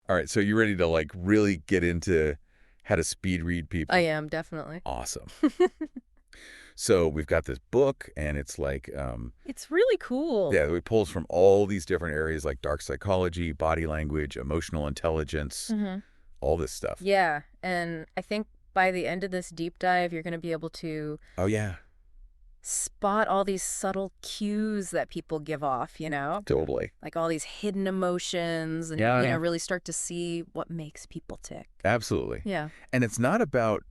All right, so you ready to like really get into how to speed read people? I am, definitely. Awesome. So we've got this book, and it's like, It's really cool. yeah, it pulls from all these different areas like dark psychology, body language, emotional intelligence, hmm all this stuff. Yeah, and I think by the end of this deep dive, you're going to be able to Oh, yeah, spot all these subtle cues that people give off, totally. like all these hidden emotions and, Yeah, yeah, really start to see what makes people tick. absolutely. Yeah. And it's not about,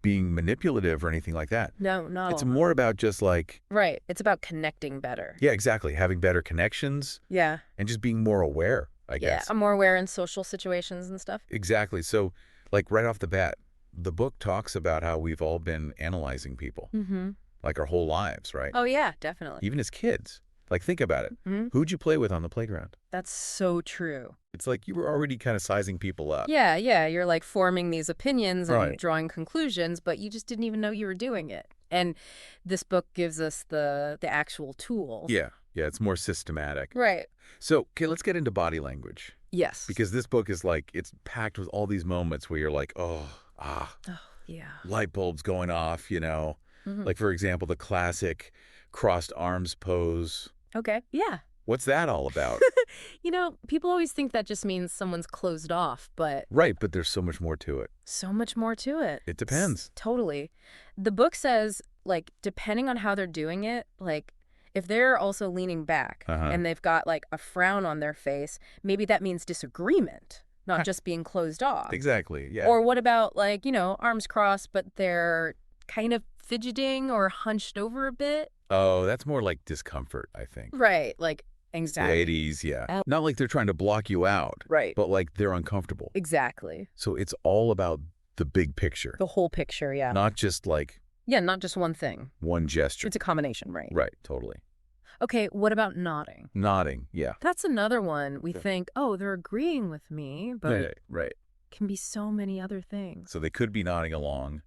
being manipulative or anything like that. No, not at It's all. more about just like, Right. It's about connecting better. yeah, exactly, having better connections Yeah. and just being more aware, I Yeah. guess. I'm more aware in social situations and stuff. Exactly. So, like right off the bat, the book talks about how we've all been analyzing people, Mm-hmm. like our whole lives, right? Oh, yeah, definitely. Even as kids. Like, think about it. hmm Who'd you play with on the playground? That's so true. It's like you were already kind of sizing people up. Yeah, yeah. You're like forming these opinions and Right. drawing conclusions, but you just didn't even know you were doing it. And this book gives us the actual tools. Yeah. Yeah, it's more systematic. Right. So, okay, let's get into body language. Yes. Because this book is like, it's packed with all these moments where you're like, Oh, yeah. light bulbs going off, Mhm. Like, for example, the classic crossed arms pose. Okay. Yeah. What's that all about? People always think that just means someone's closed off, but Right, but there's so much more to it. so much more to it. It depends. Totally. The book says, like, depending on how they're doing it, like, if they're also leaning back and they've got, like, a frown on their face, maybe that means disagreement, not just being closed off. Exactly, yeah. Or what about, like, arms crossed, but they're kind of fidgeting or hunched over a bit? Oh, that's more like discomfort, I think. Right. Like, anxiety. Ladies, yeah. Oh. Not like they're trying to block you out, Right. but like they're uncomfortable. Exactly. So it's all about the big picture, The whole picture, yeah. not just like Yeah, not just one thing. one gesture. It's a combination, right? Right, totally. Okay, what about nodding? Nodding, yeah. That's another one. We think, oh, they're agreeing with me, but Right, it right. can be so many other things. So they could be nodding along,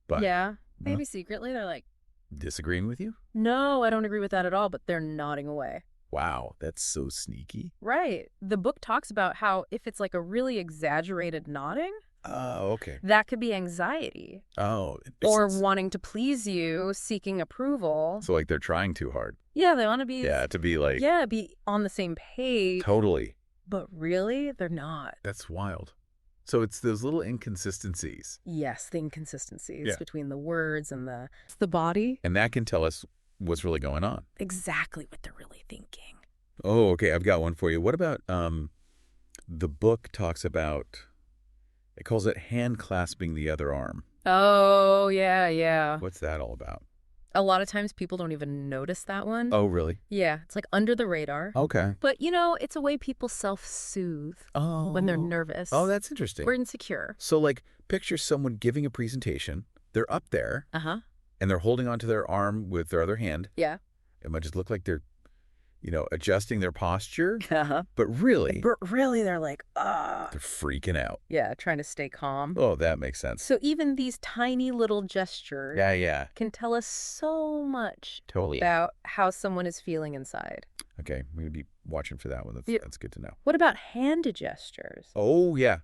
but Yeah, maybe secretly they're like, disagreeing with you? no, I don't agree with that at all, but they're nodding away. Wow, that's so sneaky. Right. The book talks about how if it's like a really exaggerated nodding, Oh, okay. that could be anxiety. Oh, it makes Or sense. wanting to please you, seeking approval. So like they're trying too hard. Yeah, they want to be, Yeah, to be like, be on the same page. totally. But really, they're not. That's wild. So it's those little inconsistencies. Yes, the inconsistencies Yeah. between the words and the body. And that can tell us what's really going on. Exactly what they're really thinking. Oh, okay. I've got one for you. What about the book talks about, it calls it hand clasping the other arm. Oh, yeah, yeah. What's that all about? A lot of times people don't even notice that one. Oh, really? Yeah, it's like under the radar. Okay. But, it's a way people self-soothe Oh. when they're nervous. Oh, that's interesting. Or insecure. So like picture someone giving a presentation. They're up there Uh-huh. and they're holding onto their arm with their other hand. Yeah. It might just look like they're, adjusting their posture, Uh-huh. but really But really, they're like, ah. they're freaking out. Yeah, trying to stay calm. Oh, that makes sense. So even these tiny little gestures Yeah. can tell us so much Totally. about how someone is feeling inside. Okay, I'm going to be watching for that one. Yeah. That's good to know. What about hand gestures? Oh, yeah.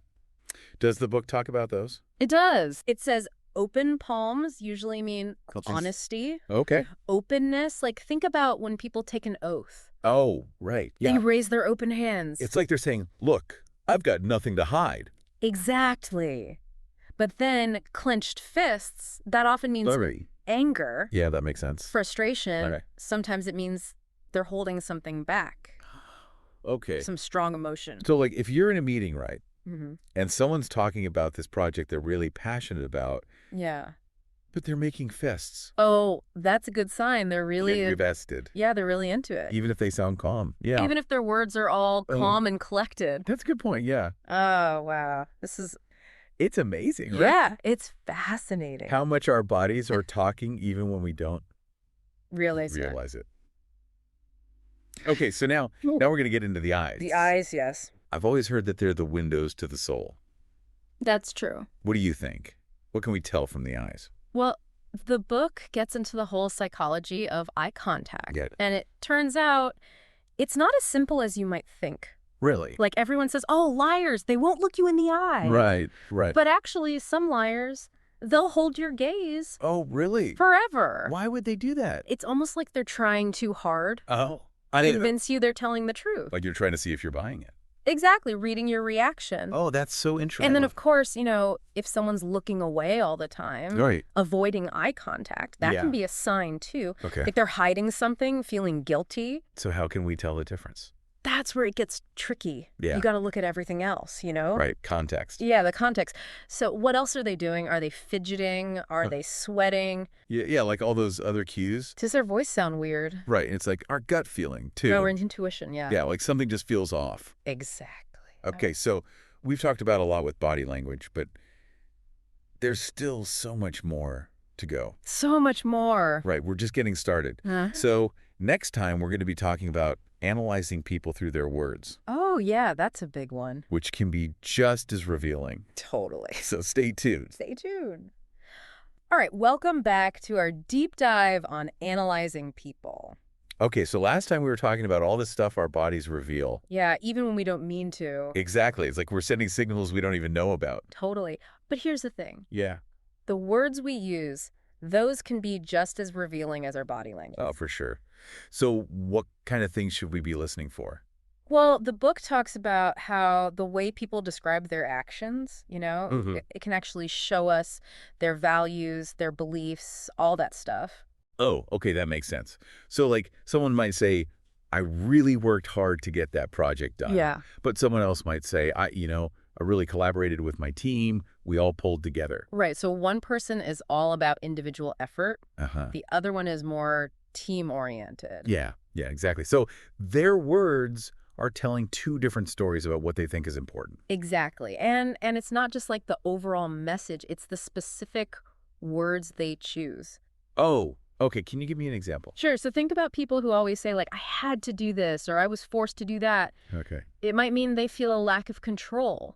Does the book talk about those? It does. It says open palms usually mean Cool. honesty, Okay. openness. Like, think about when people take an oath. Oh, right. They Yeah. raise their open hands. It's like they're saying, look, I've got nothing to hide. Exactly. But then clenched fists, that often means Sorry. anger, Yeah, that makes sense. frustration. Okay. Sometimes it means they're holding something back, Okay. some strong emotion. So, like, if you're in a meeting, right, hmm and someone's talking about this project they're really passionate about, Yeah. but they're making fists. Oh, that's a good sign. They're really, Invested. yeah, they're really into it. Even if they sound calm. Yeah. Even if their words are all calm and collected. That's a good point, yeah. Oh, wow. This is, It's amazing, right? yeah, it's fascinating. How much our bodies are talking even when we don't Realize it. realize it. Okay, so now we're going to get into the eyes. The eyes, yes. I've always heard that they're the windows to the soul. That's true. What do you think? What can we tell from the eyes? Well, the book gets into the whole psychology of eye contact. Yeah. And it turns out it's not as simple as you might think. Really? Like everyone says, oh, liars, they won't look you in the eye. Right, right. But actually, some liars, they'll hold your gaze Oh, really? forever. Why would they do that? It's almost like they're trying too hard Oh. to convince you they're telling the truth. Like you're trying to see if you're buying it. Exactly, reading your reaction. Oh, that's so interesting. And then, of course, if someone's looking away all the time, Right. avoiding eye contact, that can be a sign, too. Okay. Like they're hiding something, feeling guilty. So how can we tell the difference? That's where it gets tricky. Yeah. You got to look at everything else, Right, context. Yeah, the context. So what else are they doing? Are they fidgeting? Are they sweating? Yeah, like all those other cues. Does their voice sound weird? Right, it's like our gut feeling, too. Or intuition, yeah. Yeah, like something just feels off. Exactly. Okay, so we've talked about a lot with body language, but there's still so much more to go. So much more. Right, we're just getting started. Huh? So next time we're going to be talking about analyzing people through their words. Oh, yeah, that's a big one. Which can be just as revealing. Totally. So stay tuned. Stay tuned. All right, welcome back to our deep dive on analyzing people. Okay, so last time we were talking about all this stuff our bodies reveal. Yeah, even when we don't mean to. Exactly. It's like we're sending signals we don't even know about. Totally. But here's the thing. Yeah. The words we use, those can be just as revealing as our body language. Oh, for sure. So what kind of things should we be listening for? Well, the book talks about how the way people describe their actions, it can actually show us their values, their beliefs, all that stuff. Oh, okay, that makes sense. So like someone might say, I really worked hard to get that project done. Yeah. But someone else might say, I really collaborated with my team. We all pulled together. Right. So one person is all about individual effort. Uh-huh. The other one is more team-oriented. Yeah, exactly. So their words are telling two different stories about what they think is important. Exactly. And it's not just like the overall message. It's the specific words they choose. Oh, okay. Can you give me an example? Sure. So think about people who always say, like, I had to do this or I was forced to do that. Okay. It might mean they feel a lack of control,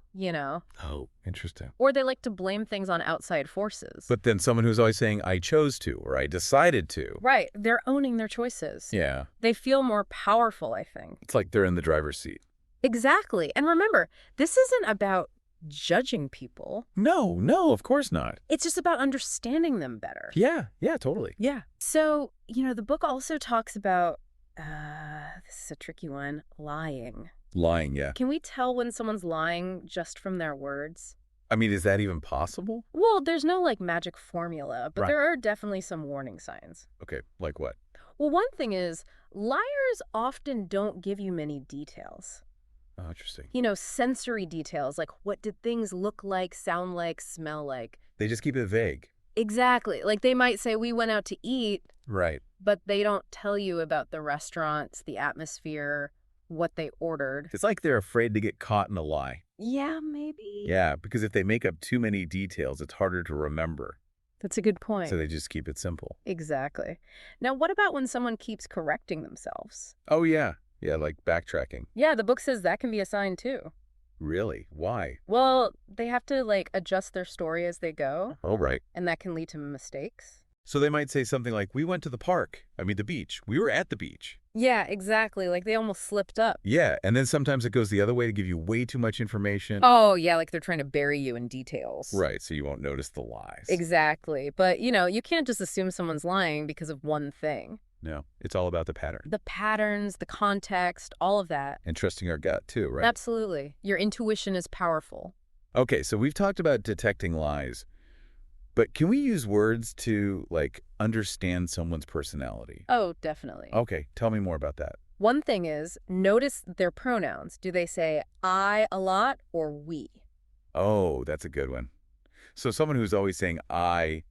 Oh, interesting. Or they like to blame things on outside forces. But then someone who's always saying, I chose to or I decided to. Right. They're owning their choices. Yeah. They feel more powerful, I think. It's like they're in the driver's seat. Exactly. And remember, this isn't about judging people. No, of course not. It's just about understanding them better. Yeah, totally. Yeah. So, the book also talks about, this is a tricky one, lying. Lying, yeah. Can we tell when someone's lying just from their words? I mean, is that even possible? Well, there's no, magic formula, but Right. there are definitely some warning signs. Okay, like what? Well, one thing is, liars often don't give you many details. Oh, interesting. Sensory details, like what did things look like, sound like, smell like. They just keep it vague. Exactly. Like they might say, we went out to eat, Right. but they don't tell you about the restaurants, the atmosphere, what they ordered. It's like they're afraid to get caught in a lie. Yeah, maybe. Yeah, because if they make up too many details, it's harder to remember. That's a good point. So they just keep it simple. Exactly. Now, what about when someone keeps correcting themselves? Oh, yeah. Yeah, like backtracking. Yeah, the book says that can be a sign too. Really? Why? Well, they have to adjust their story as they go. Oh, right. And that can lead to mistakes. So they might say something like, we went to the beach. We were at the beach. Yeah, exactly. Like they almost slipped up. Yeah, and then sometimes it goes the other way to give you way too much information. Oh, yeah, like they're trying to bury you in details. Right, so you won't notice the lies. Exactly. But, you can't just assume someone's lying because of one thing. No, it's all about the pattern. The patterns, the context, all of that. And trusting our gut, too, right? Absolutely. Your intuition is powerful. Okay, so we've talked about detecting lies. But can we use words to, understand someone's personality? Oh, definitely. Okay, tell me more about that. One thing is, notice their pronouns. Do they say I a lot or we? Oh, that's a good one. So someone who's always saying I,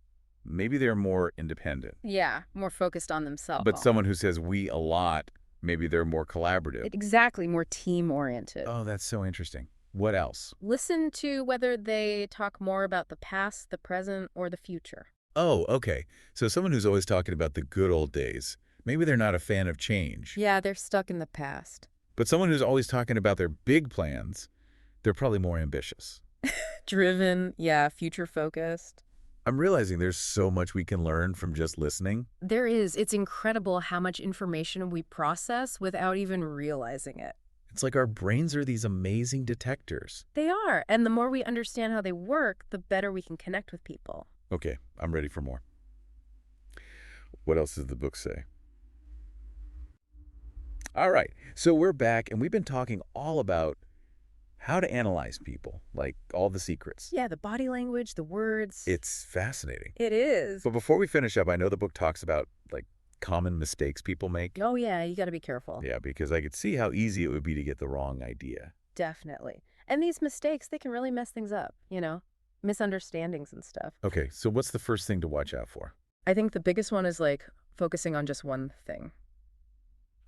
maybe they're more independent. Yeah, more focused on themselves. But someone who says we a lot, maybe they're more collaborative. Exactly, more team-oriented. Oh, that's so interesting. What else? Listen to whether they talk more about the past, the present, or the future. Oh, okay. So someone who's always talking about the good old days, maybe they're not a fan of change. Yeah, they're stuck in the past. But someone who's always talking about their big plans, they're probably more ambitious. Driven, yeah, future-focused. I'm realizing there's so much we can learn from just listening. There is. It's incredible how much information we process without even realizing it. It's like our brains are these amazing detectors. They are. And the more we understand how they work, the better we can connect with people. Okay, I'm ready for more. What else does the book say? All right, so we're back, and we've been talking all about how to analyze people, like all the secrets. Yeah, the body language, the words. It's fascinating. It is. But before we finish up, I know the book talks about, like, common mistakes people make. Oh, yeah, you got to be careful. Yeah, because I could see how easy it would be to get the wrong idea. Definitely. And these mistakes, they can really mess things up, misunderstandings and stuff. Okay, so what's the first thing to watch out for? I think the biggest one is, like, focusing on just one thing.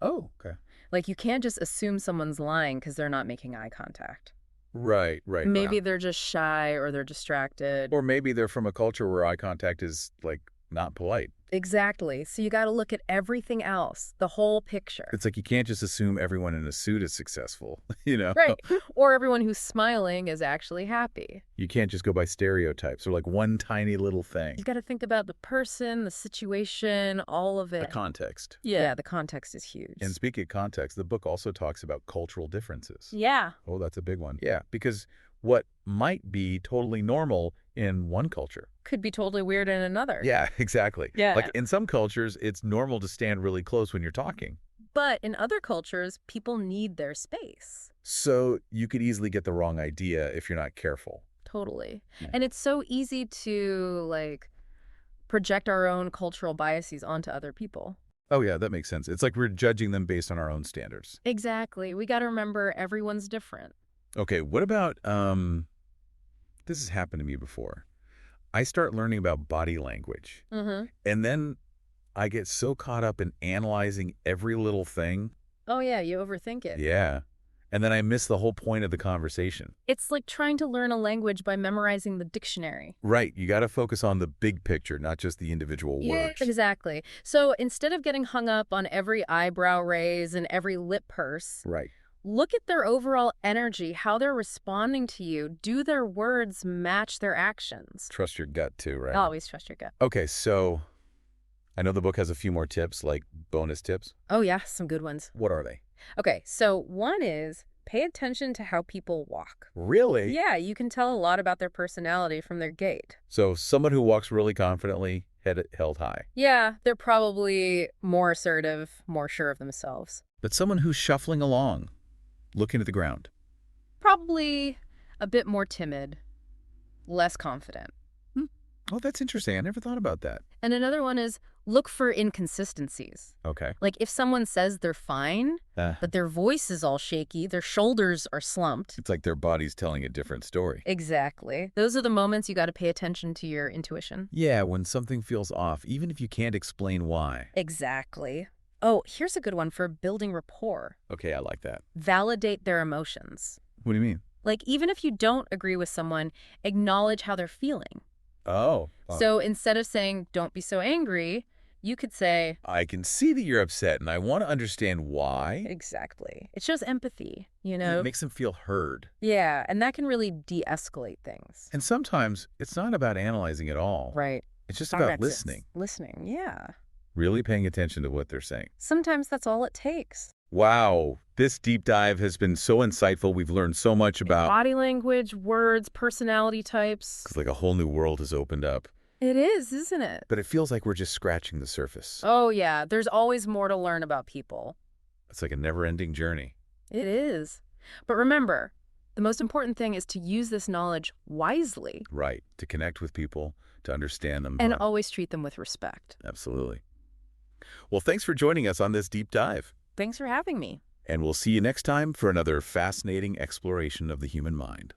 Oh, okay. Like, you can't just assume someone's lying because they're not making eye contact. Right. Maybe they're just shy or they're distracted. Or maybe they're from a culture where eye contact is, like, not polite. Exactly. So you got to look at everything else, the whole picture. It's like you can't just assume everyone in a suit is successful, Right. Or everyone who's smiling is actually happy. You can't just go by stereotypes or like one tiny little thing. You got to think about the person, the situation, all of it. The context. Yeah, the context is huge. And speaking of context, the book also talks about cultural differences. Yeah. Oh, that's a big one. Yeah, because what might be totally normal in one culture could be totally weird in another. Yeah, exactly. Yeah. Like in some cultures, it's normal to stand really close when you're talking. But in other cultures, people need their space. So you could easily get the wrong idea if you're not careful. Totally. Yeah. And it's so easy to, like, project our own cultural biases onto other people. Oh, yeah, that makes sense. It's like we're judging them based on our own standards. Exactly. We got to remember everyone's different. Okay, what about, this has happened to me before. I start learning about body language. Mm-hmm. And then I get so caught up in analyzing every little thing. Oh, yeah, you overthink it. Yeah. And then I miss the whole point of the conversation. It's like trying to learn a language by memorizing the dictionary. Right. You got to focus on the big picture, not just the individual words. Exactly. So instead of getting hung up on every eyebrow raise and every lip purse, Right. look at their overall energy, how they're responding to you. Do their words match their actions? Trust your gut too, right? Always trust your gut. Okay, so I know the book has a few more tips, like bonus tips. Oh, yeah, some good ones. What are they? Okay, so one is pay attention to how people walk. Really? Yeah, you can tell a lot about their personality from their gait. So someone who walks really confidently, head held high. Yeah, they're probably more assertive, more sure of themselves. But someone who's shuffling along, looking at the ground. Probably a bit more timid, less confident. Oh, that's interesting. I never thought about that. And another one is look for inconsistencies. Okay. Like if someone says they're fine, but their voice is all shaky, their shoulders are slumped. It's like their body's telling a different story. Exactly. Those are the moments you got to pay attention to your intuition. Yeah, when something feels off, even if you can't explain why. Exactly. Oh, here's a good one for building rapport. Okay, I like that. Validate their emotions. What do you mean? Like even if you don't agree with someone, acknowledge how they're feeling. Oh. So instead of saying, don't be so angry, you could say, I can see that you're upset and I want to understand why. exactly. It shows empathy, It makes them feel heard. Yeah, and that can really de-escalate things. And sometimes it's not about analyzing at all. Right. It's just about listening. Listening, yeah. Really paying attention to what they're saying. Sometimes that's all it takes. Wow. This deep dive has been so insightful. We've learned so much about Body language, words, personality types. It's like a whole new world has opened up. It is, isn't it? But it feels like we're just scratching the surface. Oh, yeah. There's always more to learn about people. It's like a never-ending journey. It is. But remember, the most important thing is to use this knowledge wisely. Right. To connect with people, to understand them. And always treat them with respect. Absolutely. Well, thanks for joining us on this deep dive. Thanks for having me. And we'll see you next time for another fascinating exploration of the human mind.